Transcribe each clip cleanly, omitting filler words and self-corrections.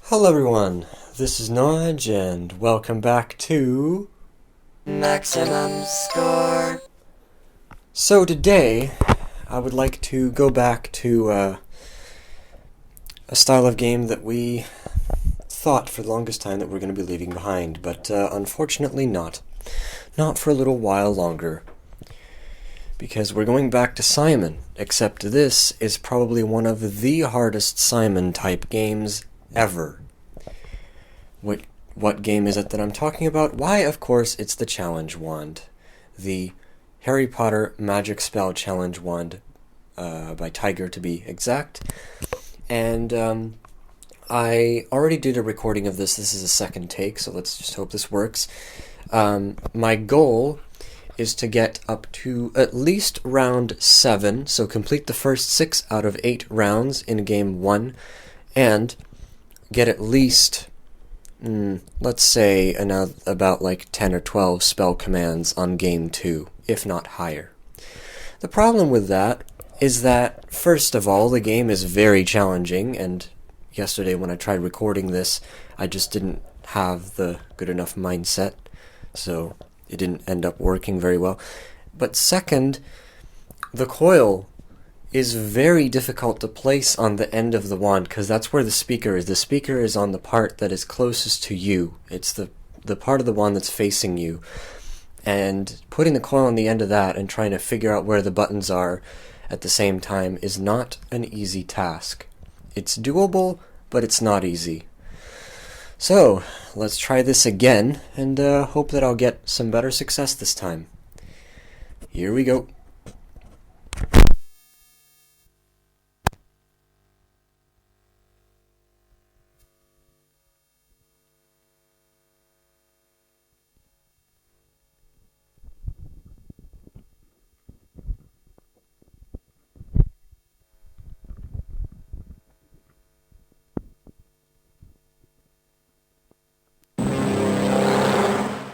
Hello everyone, this is Nodge and welcome back to Maximum Score. So today I would like to go back to a style of game that we thought for the longest time that we're going to be leaving behind, but unfortunately not. Not for a little while longer. Because we're going back to Simon, except this is probably one of the hardest Simon type games ever. What game is it that I'm talking about? Why, of course, it's the Challenge Wand. The Harry Potter Magic Spell Challenge Wand, by Tiger to be exact. And I already did a recording of this. This is a second take, so let's just hope this works. My goal is to get up to at least round 7, so complete the first 6 out of 8 rounds in game 1, and get at least, let's say, about like 10 or 12 spell commands on game 2, if not higher. The problem with that is that, first of all, the game is very challenging, and yesterday when I tried recording this, I just didn't have the good enough mindset, so it didn't end up working very well. But second, the coil is very difficult to place on the end of the wand, because that's where the speaker is. The speaker is on the part that is closest to you. It's the part of the wand that's facing you. And putting the coil on the end of that and trying to figure out where the buttons are at the same time is not an easy task. It's doable, but it's not easy. So, let's try this again, and hope that I'll get some better success this time. Here we go.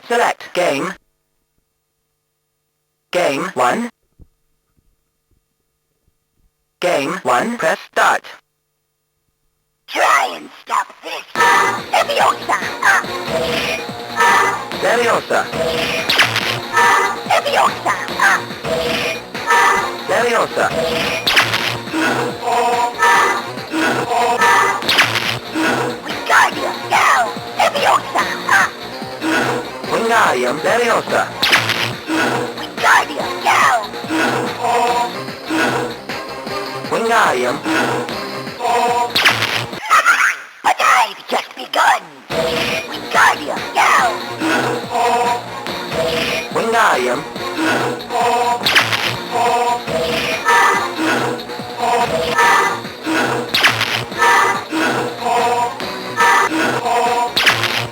Select game. Game 1. Game 1, press start. Try and stop this! Leviosa! Leviosa. Leviosa! Leviosa. Wingardium now! Leviosa! Wingardium Leviosa. Wingardium now! Wingardium. But I've just begun! Wingardium now! Wingardium.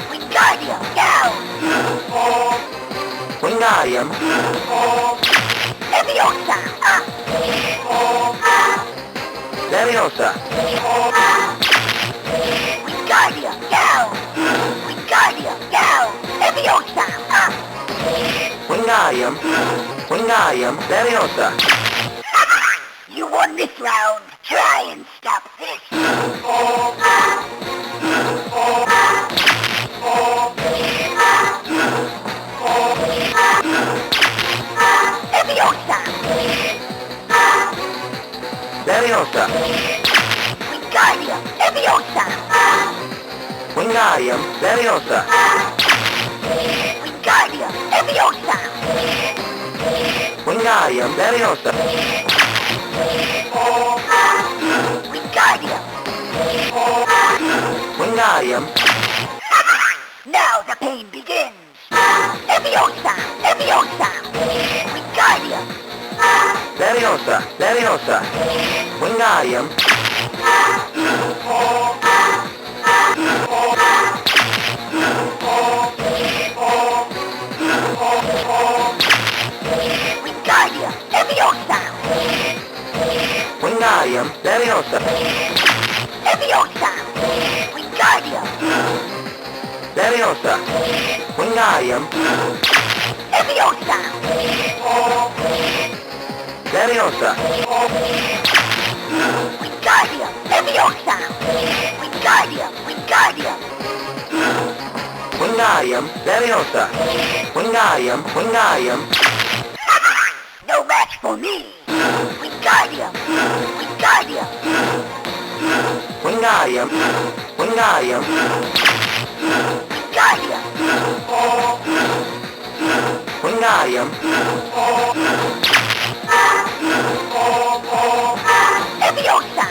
Wingardium now! Wingardium. Leviosa! Leviosa. Wingardium now! Wingardium now! Leviosa! Wingardium. Wingardium Leviosa. You won this round! Try and stop this! Leviosa! Leviosa. Wingardium Leviosa! Wingardium Leviosa. Wingardium Leviosa! Wingardium Leviosa. Wingardium! Wingardium. Now the pain begins! Leviosa! Leviosa! Wingardium! Leviosa. Leviosa. Wingardium. Wingardium Leviosa! Wingardium Leviosa. Leviosa! Wingardium! Leviosa. Wingardium. Leviosa! Leviosa. Wingardium! Leviosa! Wingardium! Wingardium! Wingardium. Wingardium Leviosa. Wingardium, Wingardium. No match for me. Wingardium. Wingardium. Wingardium, Wingardium. Wingardium. Wingardium, Leviosa.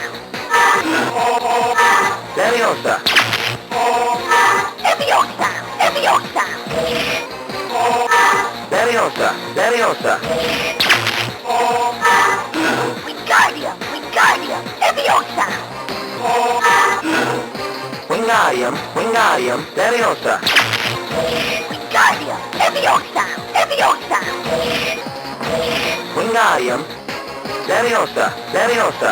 Leviosa. Leviosa. Leviosa. Leviosa, Leviosa. Wingardium. Wingardium. Leviosa. Wingardium, Wingardium Leviosa. Wingardium. Leviosa. Leviosa. Wingardium Leviosa, Leviosa.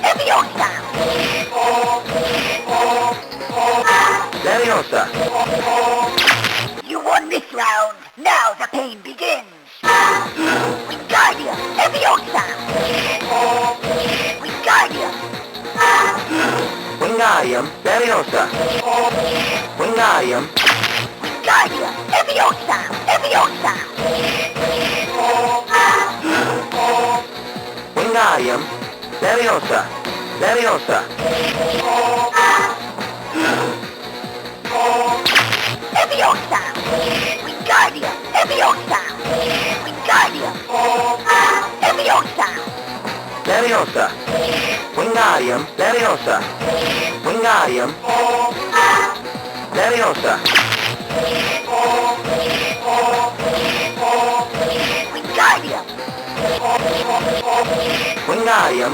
Leviosa. Leviosa. You won this round. Now the pain begins. Wingardium. Leviosa. Wingardium. Wingardium Leviosa. Wingardium, Wingardium. Leviosa. Leviosa. Wingardium Leviosa. Leviosa. Leviosa. Wingardium. Leviosa. Wingardium. Leviosa. Leviosa. Wingardium Leviosa. Wingardium Leviosa. Wingardium. Wingardium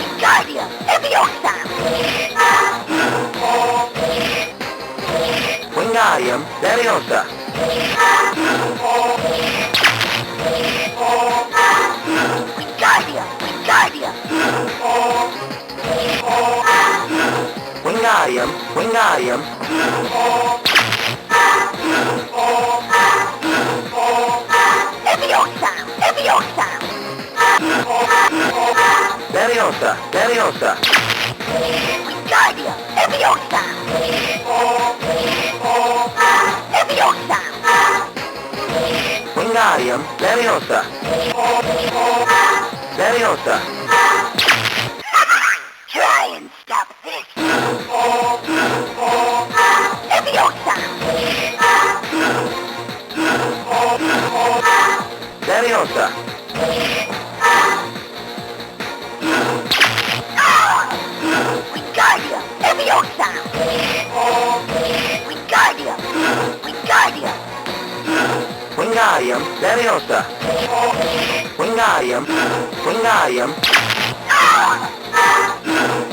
Wingardium. Leviosa. Wingardium Leviosa. Wingardium. Wingardium. Wingardium, Wingardium. Leviosa. Leviosa. Leviosa, Leviosa. Wingardium. Leviosa. Leviosa. Wingardium Leviosa. Leviosa. Try and stop this. Leviosa. Leviosa. Wingardium. Leviosa. Wingardium. Wingardium. Wingardium Leviosa. Wingardium, Wingardium.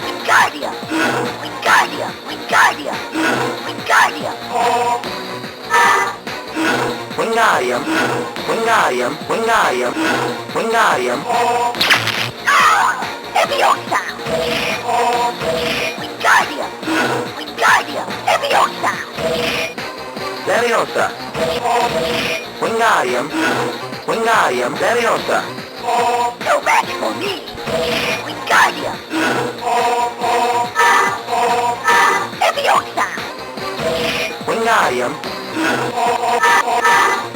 Wingardium. Wingardium. Wingardium. Wingardium. Wingardium, Wingardium, Wingardium, Wingardium. Leviosa. Wingardium. Wingardium. Leviosa. Leviosa. Wingardium, Wingardium Leviosa. No match for me. Wingardium. Leviosa. Wingardium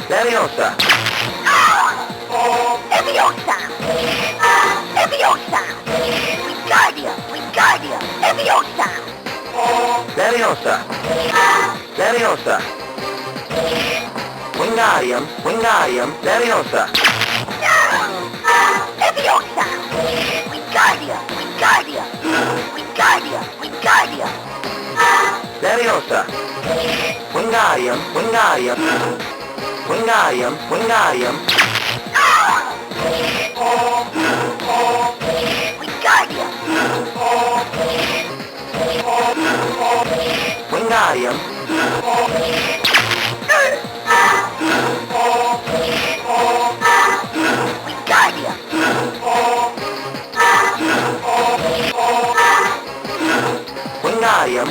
Leviosa. Leviosa. Leviosa. Wingardium. Wingardium. Leviosa. Leviosa. Leviosa. Wingardium, Wingardium Leviosa. Leviosa. Wingardium. Wingardium. Wingardium. Wingardium. Leviosa. Wingardium, Wingardium. Wingardium, Wingardium. Wingardium. Wingardium. Wingardium. Wingardium.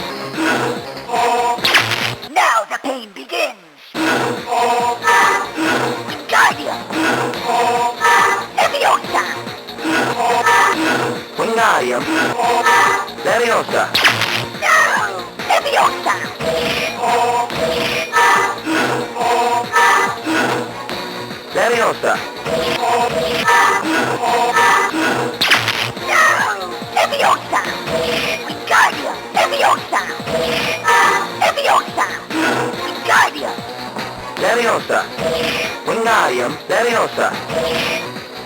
Now the pain begins. Wingardium. Leviosa. Wingardium Leviosa. No! Leviosa! Leviosa. No! Leviosa! Wingardium! Leviosa! Leviosa! Wingardium! Leviosa. Wingardium. Leviosa.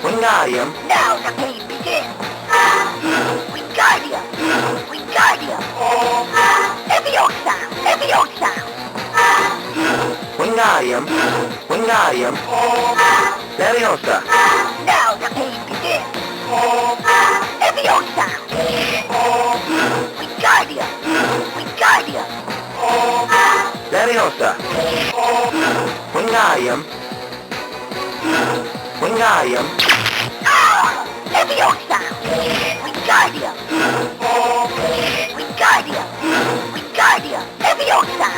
Wingardium. Now the pain begins! Wingardium! Wingardium! Leviosa! Leviosa! Wingardium. Wingardium. Leviosa. Now the pain begins! Leviosa! Wingardium! Wingardium! Leviosa. Wingardium. Wingardium. Leviosa! Wingardium! Wingardium! Wingardium! Leviosa!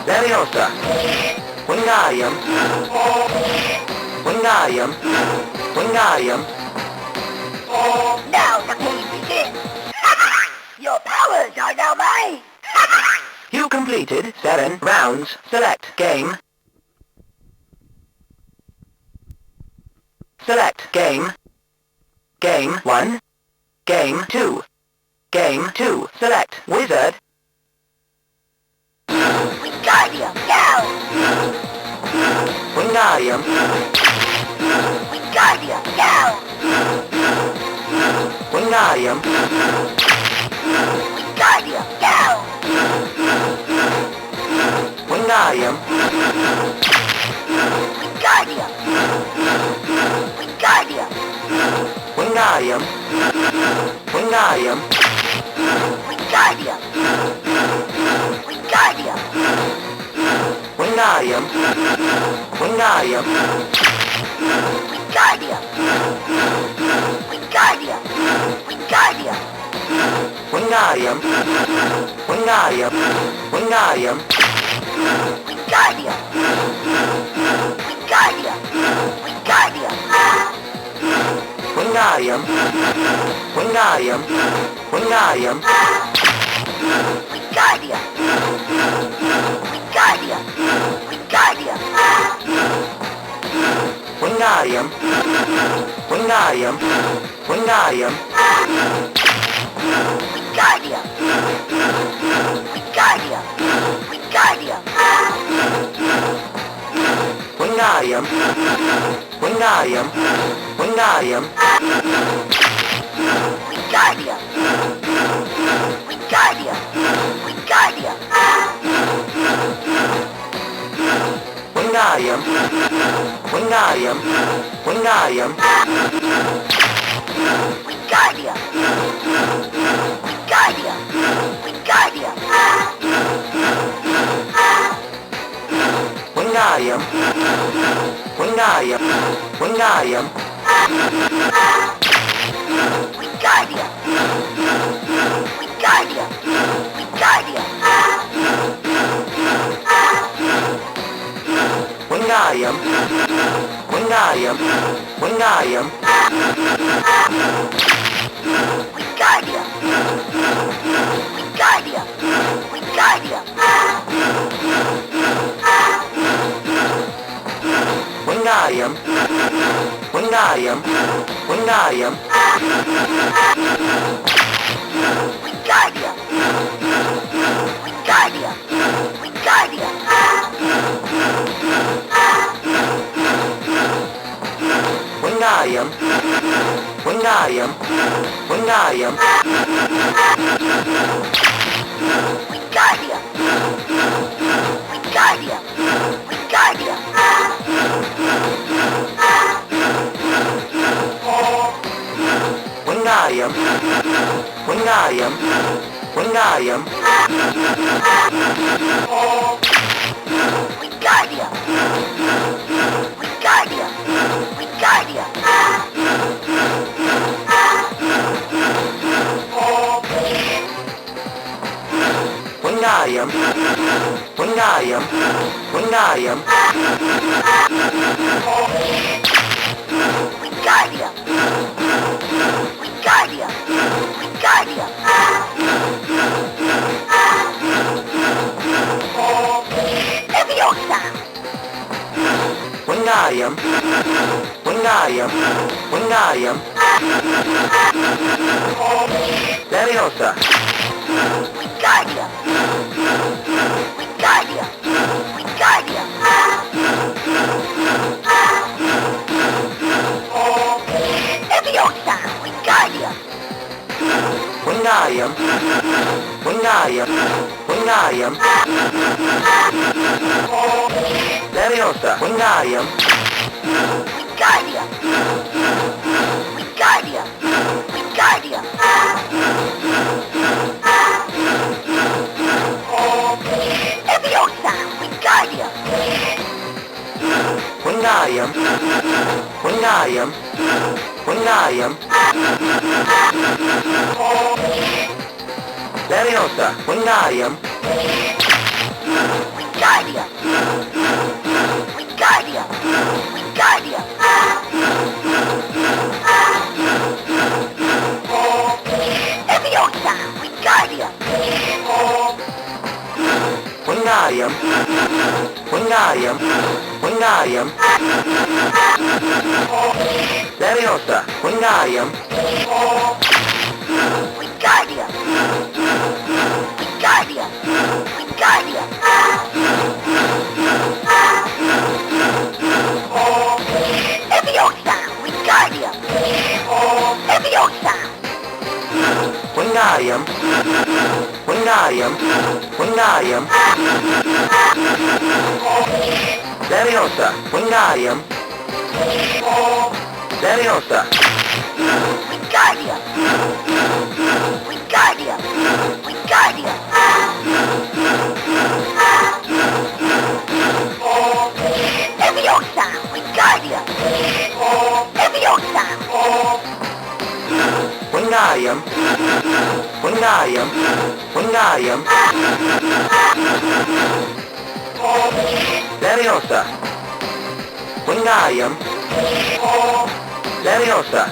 Leviosa. Wingardium. Wingardium. Wingardium. Now the pain begins! Your powers are now mine! You completed 7 rounds. Select game. Select game. Game 1. Game 2. Game 2. Select wizard. Wingardium! Now! Wingardium. Wingardium! Now! Wingardium. Wingardium! Now! Wingardium. Wingardium! Wingardium! Wingardium. Wingardium. Wingardium! Wingardium! Wingardium. Wingardium. Wingardium! Wingardium! Wingardium! Wingardium. Wingardium. Wingardium. Wingardium! Wingardium! Wingardium! Wingardium. Wingardium. Wingardium. Wingardium! Wingardium! Wingardium! Wingardium. Wingardium. Wingardium. Wingardium! Wingardium! Wingardium! Wingardium. Wingardium. Wingardium. Wingardium! Wingardium! Wingardium! Wingardium. Wingardium. Wingardium. Wingardium! Wingardium! Wingardium! Wingardium. Wingardium. Wingardium. Wingardium! Wingardium! Wingardium! Wingardium. Wingardium. Wingardium. Wingardium! Wingardium! Wingardium! Wingardium. Wingardium. Wingardium. Wingardium! Wingardium! Wingardium! Wingardium. Wingardium. Wingardium. Wingardium! Wingardium! Wingardium! Wingardium. Wingardium. Wingardium. Wingardium! Wingardium! Wingardium! Wingardium. Wingardium. Wingardium. Wingardium! Wingardium! Wingardium! Wingardium. Leviosa. Wingardium. Wingardium. Wingardium. Leviosa. Wingardium. Wingardium. Wingardium. Wingardium. Leviosa. Wingardium. Wingardium. Wingardium. Wingardium. Leviosa. Wingardium. Wingardium. Wingardium. Wingardium. Leviosa. Wingardium. Wingardium. Wingardium. Wingardium. Leviosa. Wingardium. Wingardium. Wingardium. Wingardium. Leviosa. Wingardium. Wingardium. Wingardium. Wingardium. Leviosa. Wingardium. Leviosa. Wingardium. Wingardium. Wingardium. Leviosa. Wingardium. Leviosa. Wingardium. Wingardium. Wingardium. Leviosa. Wingardium. Leviosa. Wingardium. Wingardium. Wingardium. Leviosa. Wingardium. Leviosa.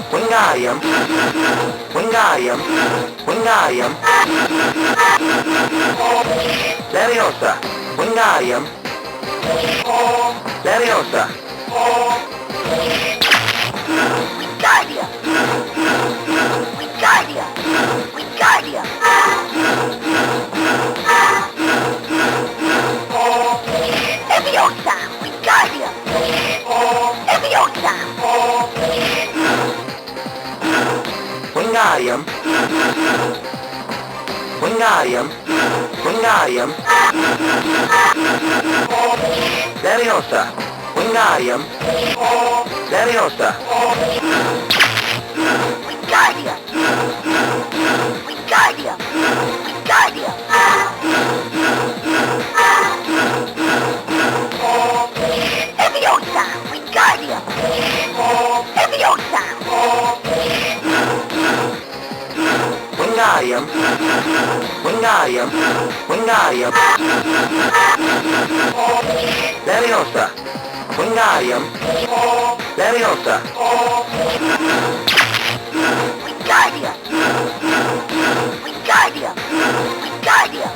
Wingardium. Wingardium. Wingardium. Leviosa. Wingardium. Leviosa. Wingardium. Wingardium. Wingardium. Leviosa. Wingardium. Leviosa. Wingardium. Wingardium. Wingardium. Leviosa. Wingardium. Leviosa. Wingardium. Wingardium. Wingardium. Leviosa. Wingardium. Leviosa. Wingardium. Wingardium. Wingardium. Leviosa. Wingardium. Leviosa. Wingardium. Wingardium. Wingardium. Leviosa. Wingardium. Leviosa. Wingardium. Wingardium. Wingardium.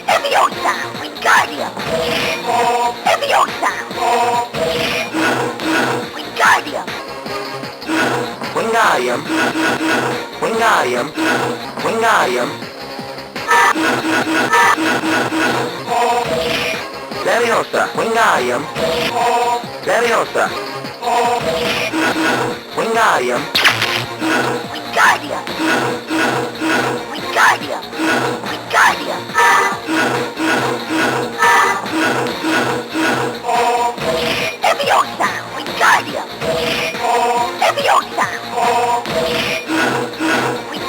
Leviosa. Wingardium. Leviosa. Wingardium. Wingardium. Wingardium. Wingardium. Leviosa. Wingardium. Leviosa. Wingardium. Wingardium. Wingardium. Wingardium. Leviosa. Wingardium. Leviosa.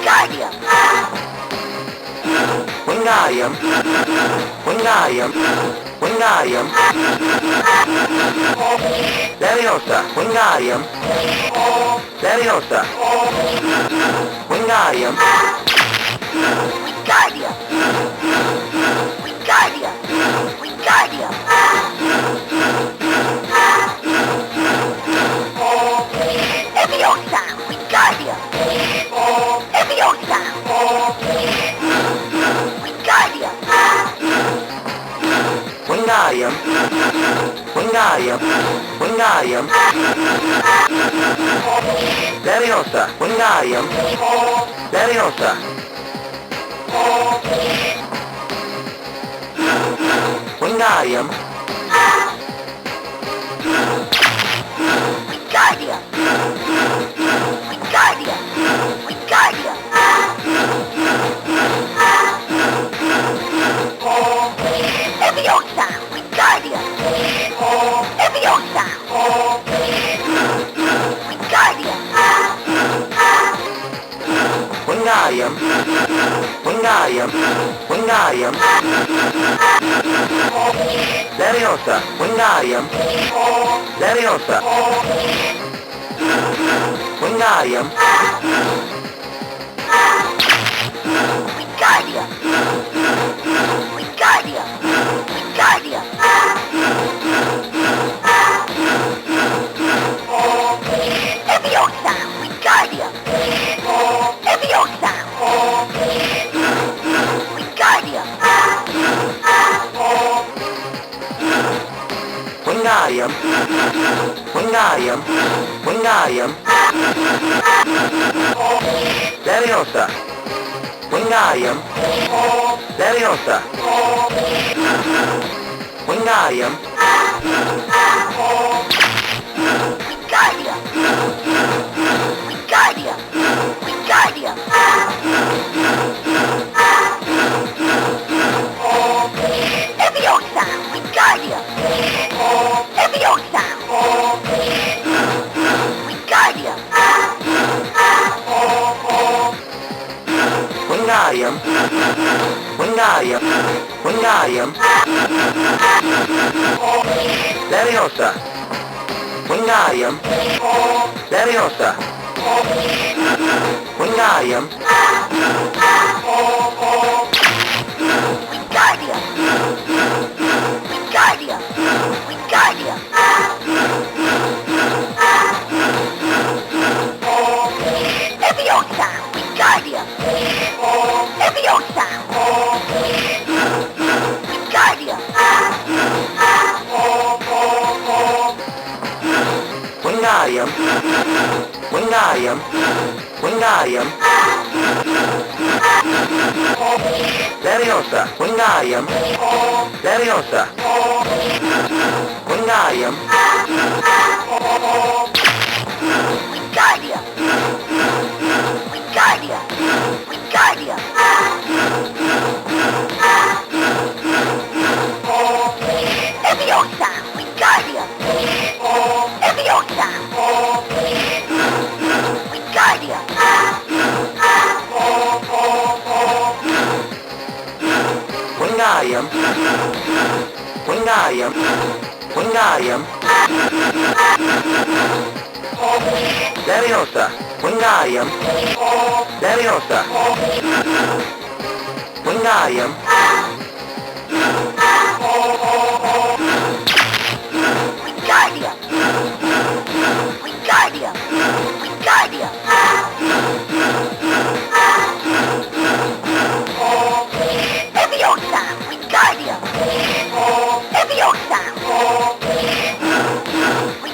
Wingardium. Wingardium. Wingardium. Wingardium. Leviosa. Wingardium. Leviosa. Wingardium. Wingardium. Wingardium, Wingardium, Leviosa, Wingardium, Leviosa, Wingardium, Wingardium! Wingardium! Wingardium! Leviosa! Wingardium! Leviosa! Wingardium! Wingardium, Wingardium, Wingardium, Leviosa, Wingardium, Leviosa, Wingardium, Wingardium! Wingardium! Wingardium! Leviosa! Wingardium! Leviosa! Wingardium! Wingardium, Wingardium, Wingardium, Leviosa, Wingardium, Leviosa, Wingardium, Wingardium! Wingardium! Wingardium! Leviosa! Wingardium! Leviosa! Wingardium! Wingardium, Wingardium, Wingardium, Leviosa, Wingardium, Leviosa, Wingardium, Wingardium! Wingardium! Wingardium! Leviosa! Wingardium! Leviosa! Wingardium! Wingardium, Wingardium, Wingardium, Leviosa, Wingardium, Leviosa, Wingardium, Wingardium! Wingardium! Wingardium! Leviosa! Wingardium! Leviosa! Wingardium! Wingardium, Wingardium, Wingardium, Leviosa, Wingardium, Leviosa, Wingardium, Wingardium! Wingardium! Wingardium! Leviosa! Wingardium! Leviosa!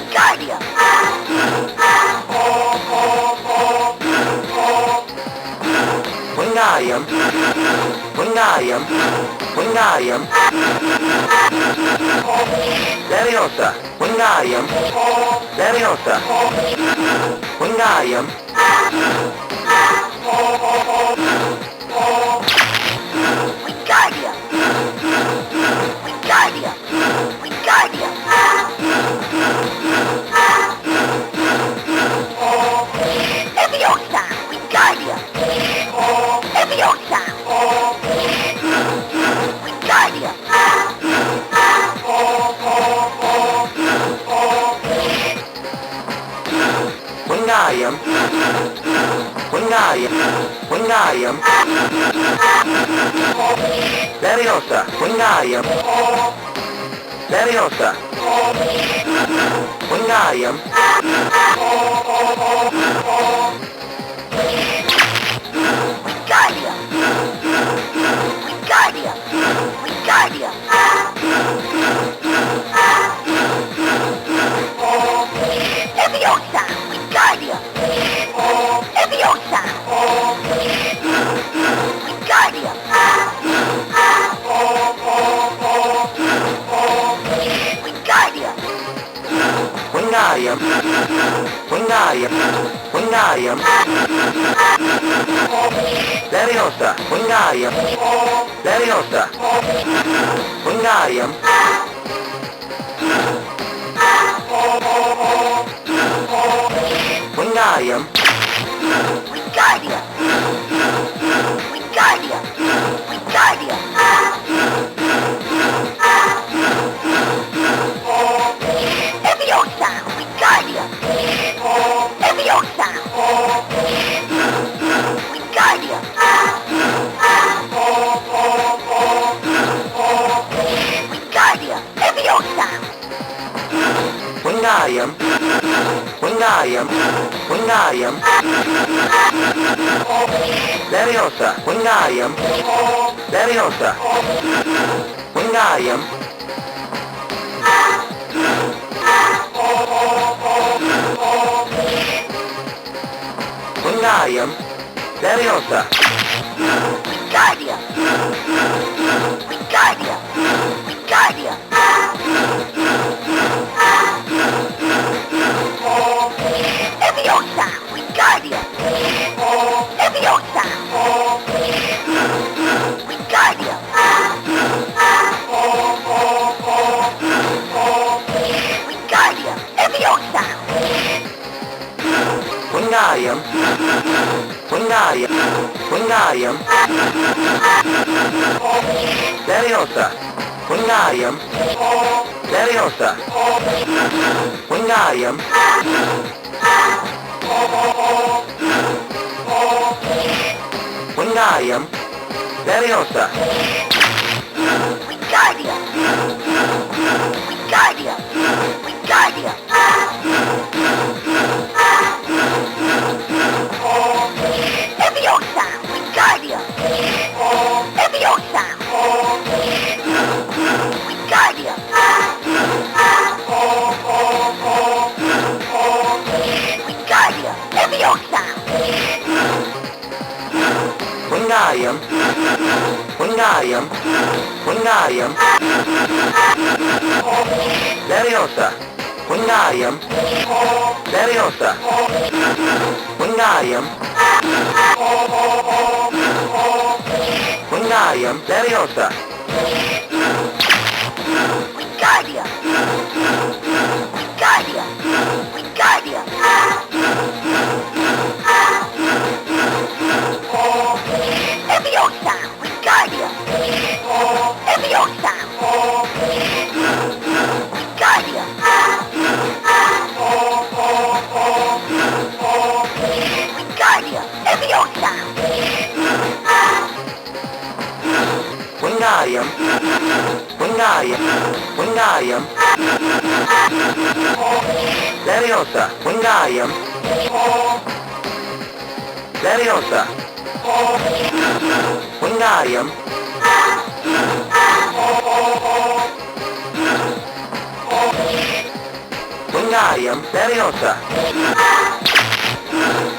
Wingardium! Wingardium, Wingardium, Wingardium, Leviosa, Wingardium, Leviosa, Wingardium, Wingardium! Wingardium! Wingardium! Leviosa! Wingardium! Leviosa! Wingardium! Wingardium, Wingardium, Wingardium, Leviosa, Wingardium, Leviosa, Wingardium, Wingardium! Wingardium! Wingardium! Wingardium. Wingardium. Wingardium. Leviosa. Wingardium. Leviosa. Wingardium. Wingardium. Wingardium. Wingardium. Wingardium. Leviosa. Wingardium. Leviosa. Wingardium. Wingardium. Leviosa. Wingardium. Wingardium. Wingardium. Leviosa. Wingardium. Leviosa. Wingardium. Wingardium. Leviosa. Wingardium. Wingardium. Wingardium. Leviosa. Wingardium. Leviosa. Wingardium. Wingardium. Leviosa. Wingardium. Wingardium. Wingardium. Leviosa. Wingardium. Leviosa. Wingardium. Wingardium. Leviosa. Wingardium. Wingardium. Wingardium. Leviosa. Wingardium. Leviosa. Wingardium. Wingardium. Leviosa. Wingardium. Wingardium. Wingardium. Leviosa. Wingardium. Leviosa. Wingardium. Wingardium. Leviosa. Wingardium. Wingardium. Wingardium. Leviosa. Wingardium. Leviosa. Wingardium. Wingardium. Leviosa. Wingardium. Wingardium. Wingardium. Leviosa. Wingardium. Leviosa. Wingardium. Wingardium. Leviosa.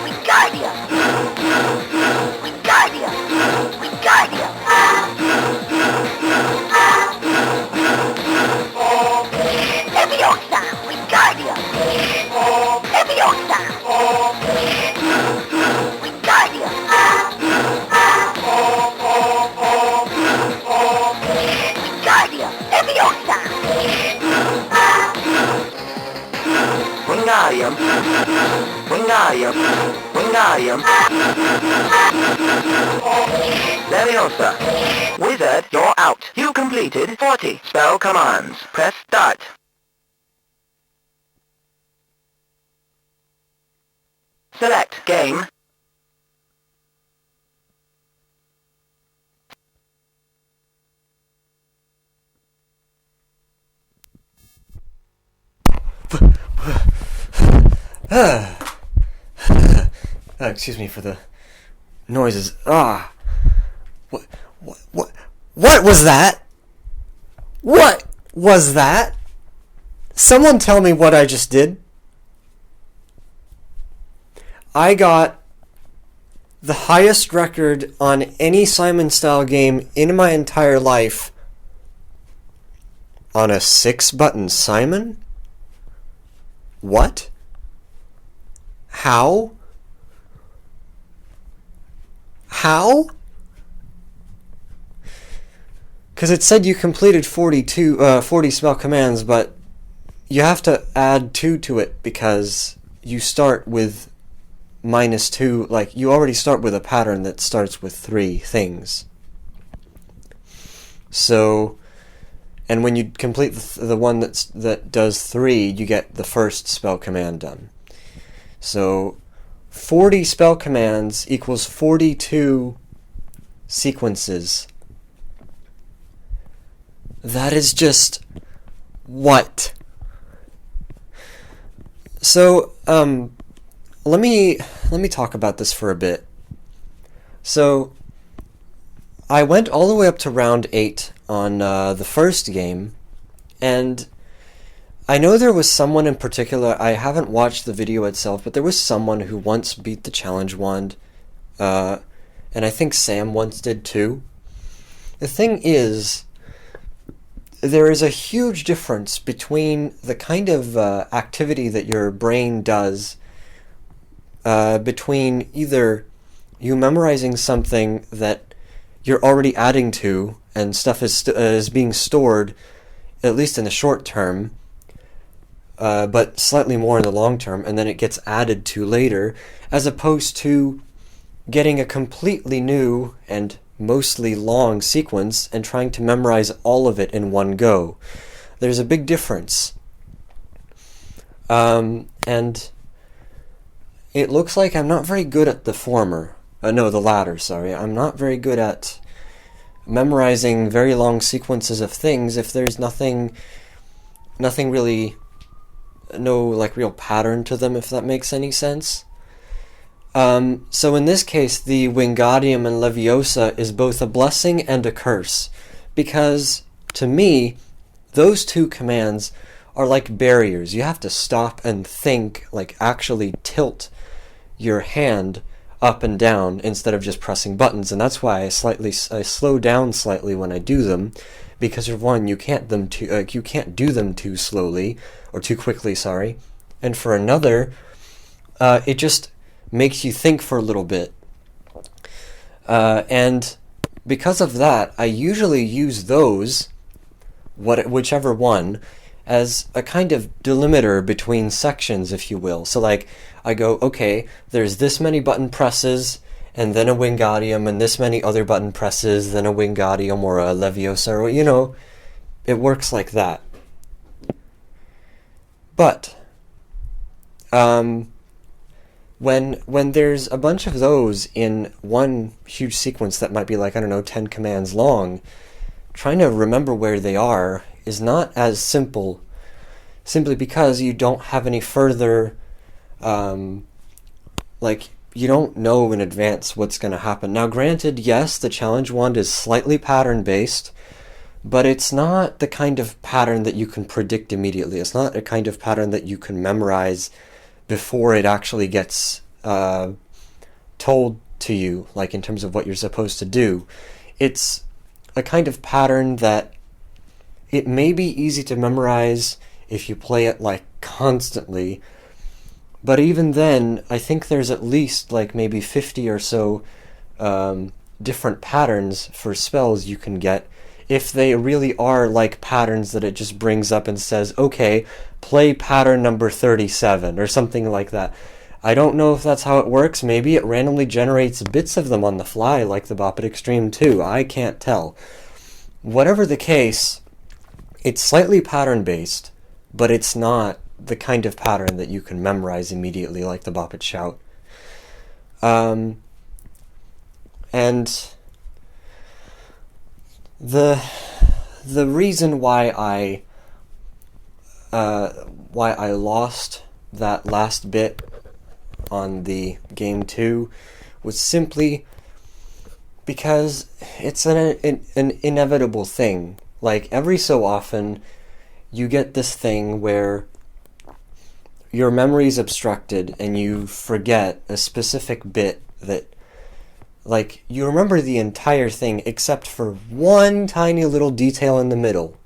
Wingardium. Wingardium. Wingardium. Leviosa. Wingardium. Leviosa. Wingardium. Wingardium. Leviosa. Wingardium. Wingardium. Wingardium. Leviosa. Wizard, you're out. You completed 40 spell commands. Press start. Select game. Excuse me for the noises. What was that? What was that? Someone tell me what I just did. I got the highest record on any Simon style game in my entire life on a 6-button Simon? What? How? How? Because it said you completed 40 spell commands, but you have to add 2 to it because you start with -2. Like, you already start with a pattern that starts with 3 things. So, and when you complete the one that does 3, you get the first spell command done. So 40 spell commands equals 42 sequences. That is just... what? So, let me talk about this for a bit. So, I went all the way up to round 8 on the first game, and I know there was someone in particular, I haven't watched the video itself, but there was someone who once beat the challenge wand, and I think Sam once did too. The thing is, there is a huge difference between the kind of activity that your brain does between either you memorizing something that you're already adding to and stuff is being stored, at least in the short term, but slightly more in the long term, and then it gets added to later, as opposed to getting a completely new and mostly long sequence and trying to memorize all of it in one go. There's a big difference. And it looks like I'm not very good at the former. No, the latter, sorry. I'm not very good at memorizing very long sequences of things if there's nothing really, no like real pattern to them, if that makes any sense. So in this case, the Wingardium and Leviosa is both a blessing and a curse, because, to me, those two commands are like barriers. You have to stop and think, like actually tilt your hand up and down instead of just pressing buttons, and that's why I slow down slightly when I do them, because for one, you can't do them too slowly, or too quickly, sorry, and for another, it just makes you think for a little bit. And because of that, I usually use those, whichever one, as a kind of delimiter between sections, if you will. So like, I go, okay, there's this many button presses, and then a Wingardium, and this many other button presses, then a Wingardium or a Leviosa, or, you know, it works like that. But, when there's a bunch of those in one huge sequence that might be like, I don't know, 10 commands long, trying to remember where they are is not as simple, simply because you don't have any further, like, you don't know in advance what's going to happen. Now, granted, yes, the challenge wand is slightly pattern-based, but it's not the kind of pattern that you can predict immediately. It's not a kind of pattern that you can memorize before it actually gets told to you, like in terms of what you're supposed to do. It's a kind of pattern that it may be easy to memorize if you play it like constantly, but even then, I think there's at least like maybe 50 or so different patterns for spells you can get, if they really are like patterns that it just brings up and says, okay, play pattern number 37, or something like that. I don't know if that's how it works. Maybe it randomly generates bits of them on the fly, like the Bop It Extreme 2. I can't tell. Whatever the case, it's slightly pattern-based, but it's not the kind of pattern that you can memorize immediately, like the Bop It Shout. And the reason why I lost that last bit on the game 2 was simply because it's an inevitable thing. Like, every so often you get this thing where your memory's obstructed and you forget a specific bit that, like, you remember the entire thing except for one tiny little detail in the middle.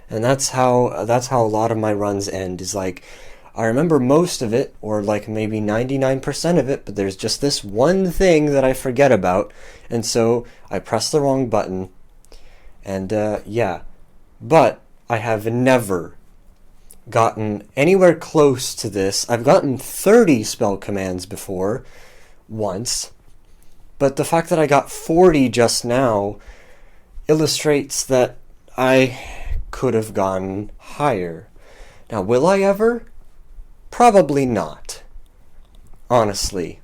And that's how a lot of my runs end, is like, I remember most of it, or like maybe 99% of it, but there's just this one thing that I forget about, and so I press the wrong button, and yeah. But I have never gotten anywhere close to this. I've gotten 30 spell commands before, once, but the fact that I got 40 just now illustrates that I could have gone higher. Now, will I ever? Probably not. Honestly.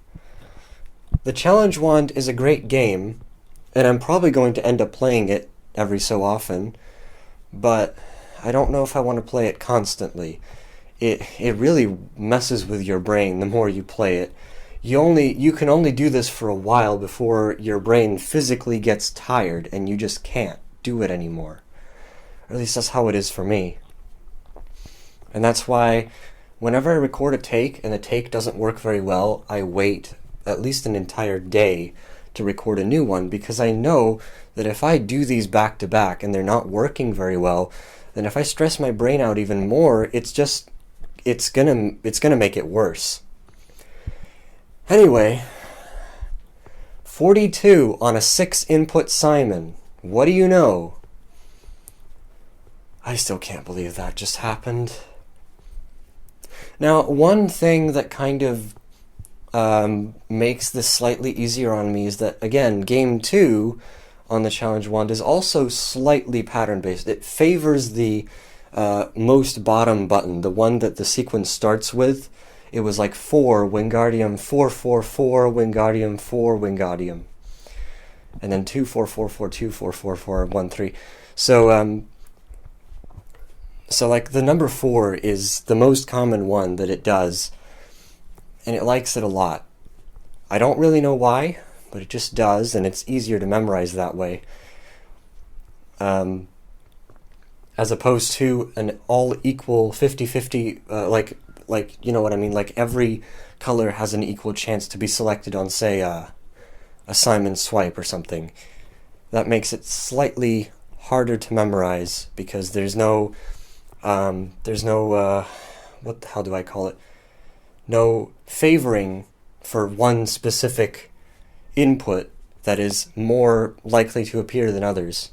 The Challenge Wand is a great game, and I'm probably going to end up playing it every so often, but I don't know if I want to play it constantly. It really messes with your brain the more you play it. You can only do this for a while before your brain physically gets tired and you just can't do it anymore. Or at least that's how it is for me. And that's why whenever I record a take and the take doesn't work very well, I wait at least an entire day to record a new one, because I know that if I do these back to back and they're not working very well, then if I stress my brain out even more, it's gonna make it worse. Anyway, 42 on a 6-input Simon. What do you know? I still can't believe that just happened. Now, one thing that kind of makes this slightly easier on me is that, again, Game 2 on the Challenge Wand is also slightly pattern-based. It favors the most bottom button, the one that the sequence starts with. It was like 4, Wingardium, 4, 4, 4, Wingardium, 4, Wingardium. And then 2, 4, 4, 4, 2, 4, 4, 4, 1, 3. So like the number 4 is the most common one that it does, and it likes it a lot. I don't really know why, but it just does, and it's easier to memorize that way. As opposed to an all equal 50-50, like you know what I mean, like every color has an equal chance to be selected on, say, a Simon Swipe or something. That makes it slightly harder to memorize, because there's no what the hell do I call it? No favoring for one specific input that is more likely to appear than others.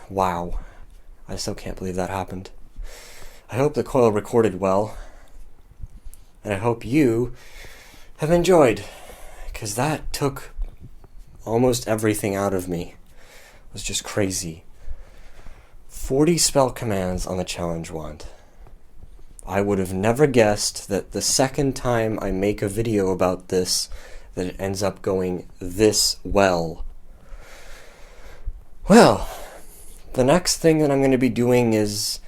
Wow. I still can't believe that happened. I hope the coil recorded well, and I hope you have enjoyed, because that took almost everything out of me. It was just crazy. 40 spell commands on the Challenge Wand. I would have never guessed that the second time I make a video about this, that it ends up going this well. Well, the next thing that I'm going to be doing is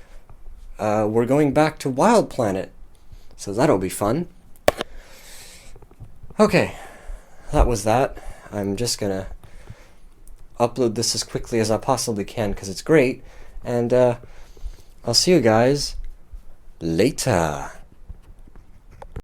we're going back to Wild Planet, so that'll be fun. Okay, that was that. I'm just going to upload this as quickly as I possibly can because it's great, and I'll see you guys later.